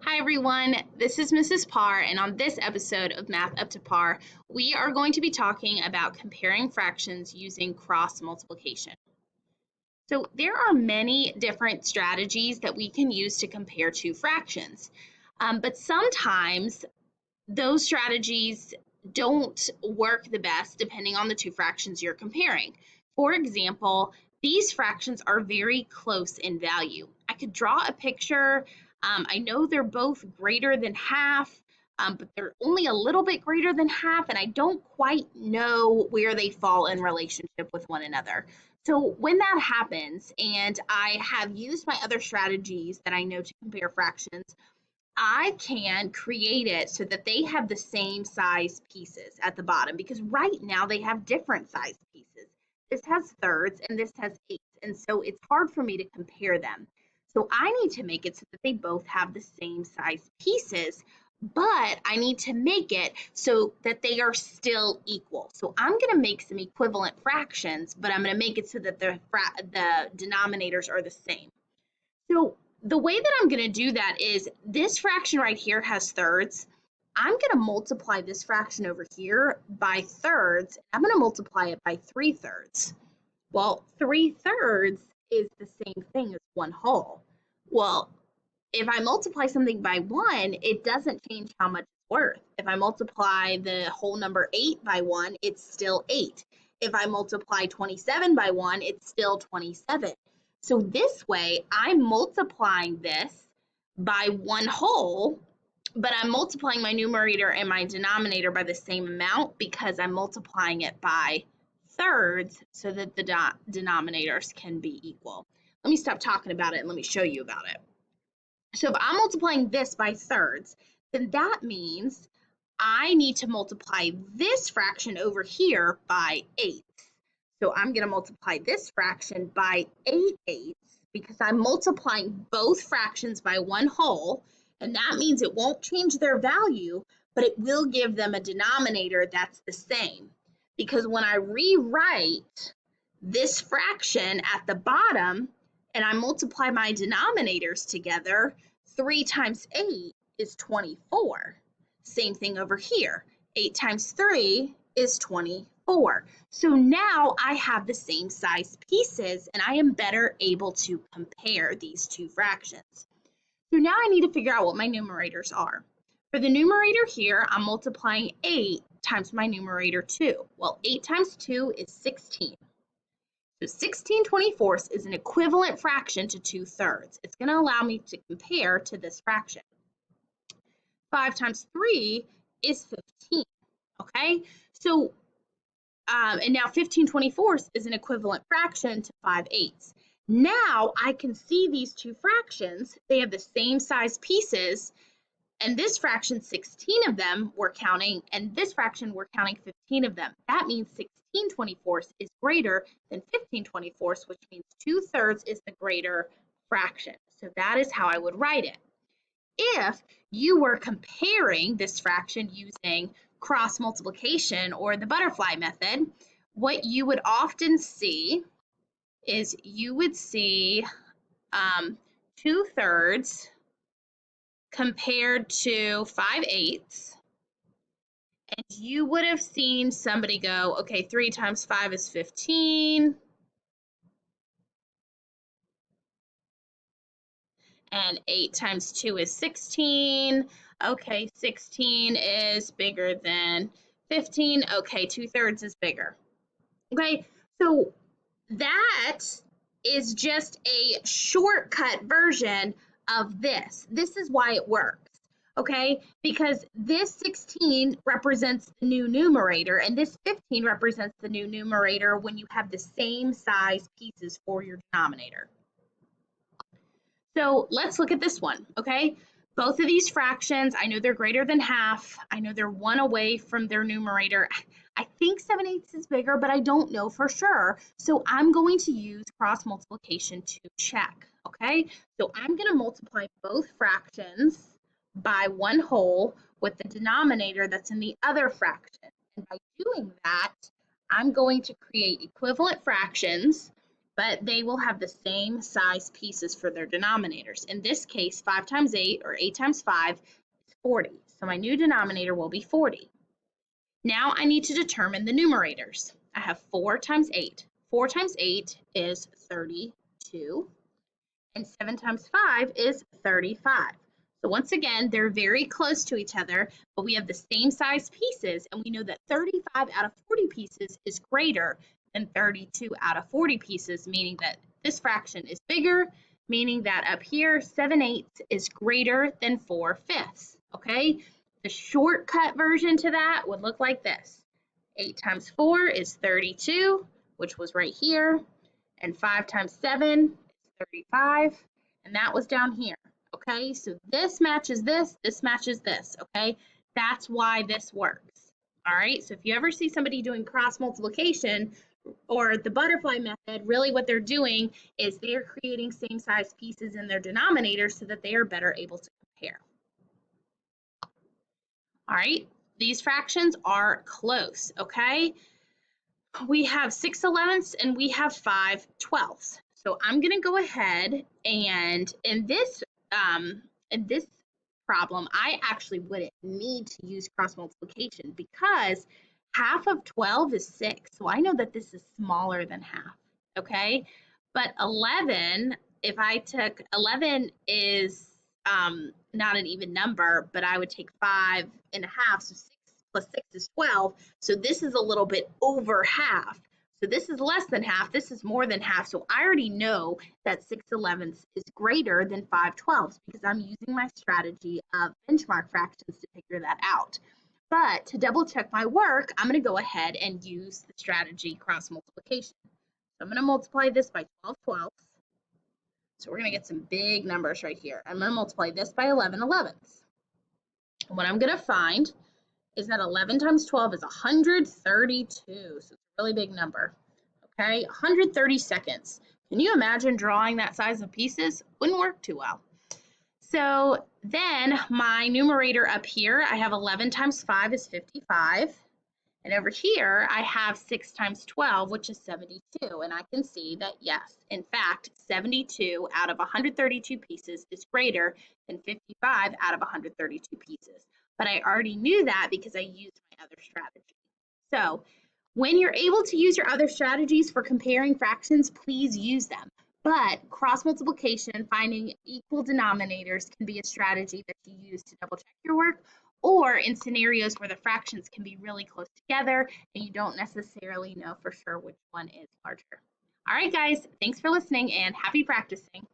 Hi everyone, this is Mrs. Parr, and on this episode of Math Up to Par, we are going to be talking about comparing fractions using cross multiplication. So there are many different strategies that we can use to compare two fractions, but sometimes those strategies don't work the best depending on the two fractions you're comparing. For example, these fractions are very close in value. I could draw a picture. I know they're both greater than half, but they're only a little bit greater than half, and I don't quite know where they fall in relationship with one another. So when that happens, and I have used my other strategies that I know to compare fractions, I can create it so that they have the same size pieces at the bottom, because right now they have different size pieces. This has thirds and this has eighths, and so it's hard for me to compare them. So I need to make it so that they both have the same size pieces, but I need to make it so that they are still equal. So I'm going to make some equivalent fractions, but I'm going to make it so that the denominators are the same. So the way that I'm going to do that is this fraction right here has thirds. I'm going to multiply this fraction over here by thirds. I'm going to multiply it by 3/3. Well, 3/3 is the same thing as 1/2. Well, if I multiply something by 1, it doesn't change how much it's worth. If I multiply the whole number 8 by 1, it's still 8. If I multiply 27 by 1, it's still 27. So this way, I'm multiplying this by 1/2, but I'm multiplying my numerator and my denominator by the same amount because I'm multiplying it by thirds so that the denominators can be equal. Let me stop talking about it and let me show you about it. So if I'm multiplying this by thirds, then that means I need to multiply this fraction over here by eighths. So I'm going to multiply this fraction by 8/8 because I'm multiplying both fractions by 1/2, and that means it won't change their value, but it will give them a denominator that's the same. Because when I rewrite this fraction at the bottom and I multiply my denominators together, 3 times 8 is 24. Same thing over here. 8 times 3 is 24. So now I have the same size pieces and I am better able to compare these two fractions. So now I need to figure out what my numerators are. For the numerator here, I'm multiplying 8 times my numerator 2. Well, 8 times 2 is 16. So 16/24 is an equivalent fraction to 2/3. It's going to allow me to compare to this fraction. 5 times 3 is 15, okay? So, and now 15/24 is an equivalent fraction to 5/8. Now I can see these two fractions. They have the same size pieces, and this fraction, 16 of them we're counting, and this fraction we're counting 15 of them. That means 16/24 is greater than 15/24, which means 2/3 is the greater fraction. So that is how I would write it. If you were comparing this fraction using cross multiplication or the butterfly method, what you would often see is you would see 2/3 compared to 5/8, and you would have seen somebody go, okay, 3 times 5 is 15, and 8 times 2 is 16. Okay, 16 is bigger than 15. Okay, 2/3 is bigger. Okay, so that is just a shortcut version of this. This is why it works. Okay, because this 16 represents the new numerator and this 15 represents the new numerator when you have the same size pieces for your denominator. So let's look at this one, okay? Both of these fractions, I know they're greater than half. I know they're 1 away from their numerator. I think 7/8 is bigger, but I don't know for sure. So I'm going to use cross multiplication to check, okay? So I'm going to multiply both fractions by 1/2 with the denominator that's in the other fraction. And by doing that, I'm going to create equivalent fractions, but they will have the same size pieces for their denominators. In this case, 5 times 8, or 8 times 5, is 40. So my new denominator will be 40. Now I need to determine the numerators. I have 4 times 8. 4 times 8 is 32, and 7 times 5 is 35. So once again, they're very close to each other, but we have the same size pieces, and we know that 35 out of 40 pieces is greater than 32 out of 40 pieces, meaning that this fraction is bigger, meaning that up here, 7/8 is greater than 4/5, okay? The shortcut version to that would look like this. 8 times 4 is 32, which was right here, and 5 times 7 is 35, and that was down here. Okay, so this matches this matches this, okay? That's why this works. All right, so if you ever see somebody doing cross multiplication or the butterfly method, really what they're doing is they're creating same size pieces in their denominator so that they are better able to compare. All right, these fractions are close, okay? We have 6/11ths and we have 5/12ths. So I'm gonna go ahead and in this problem, I actually wouldn't need to use cross multiplication because half of 12 is 6. So I know that this is smaller than half, okay? But 11, if I took 11 is not an even number, but I would take 5 and a half, so 6 plus 6 is 12. So this is a little bit over half. So this is less than half, this is more than half. So I already know that 6/11ths is greater than 5/12ths because I'm using my strategy of benchmark fractions to figure that out. But to double check my work, I'm going to go ahead and use the strategy cross multiplication. So I'm going to multiply this by 12/12ths. So we're going to get some big numbers right here. I'm going to multiply this by 11/11ths. And what I'm going to find is that 11 times 12 is 132. So it's a really big number. Okay, 130 seconds. Can you imagine drawing that size of pieces? Wouldn't work too well. So then my numerator up here, I have 11 times 5 is 55. And over here, I have 6 times 12, which is 72. And I can see that, yes, in fact, 72 out of 132 pieces is greater than 55 out of 132 pieces. But I already knew that because I used my other strategy. So when you're able to use your other strategies for comparing fractions, please use them. But cross multiplication, finding equal denominators, can be a strategy that you use to double check your work, or in scenarios where the fractions can be really close together and you don't necessarily know for sure which one is larger. All right, guys, thanks for listening and happy practicing.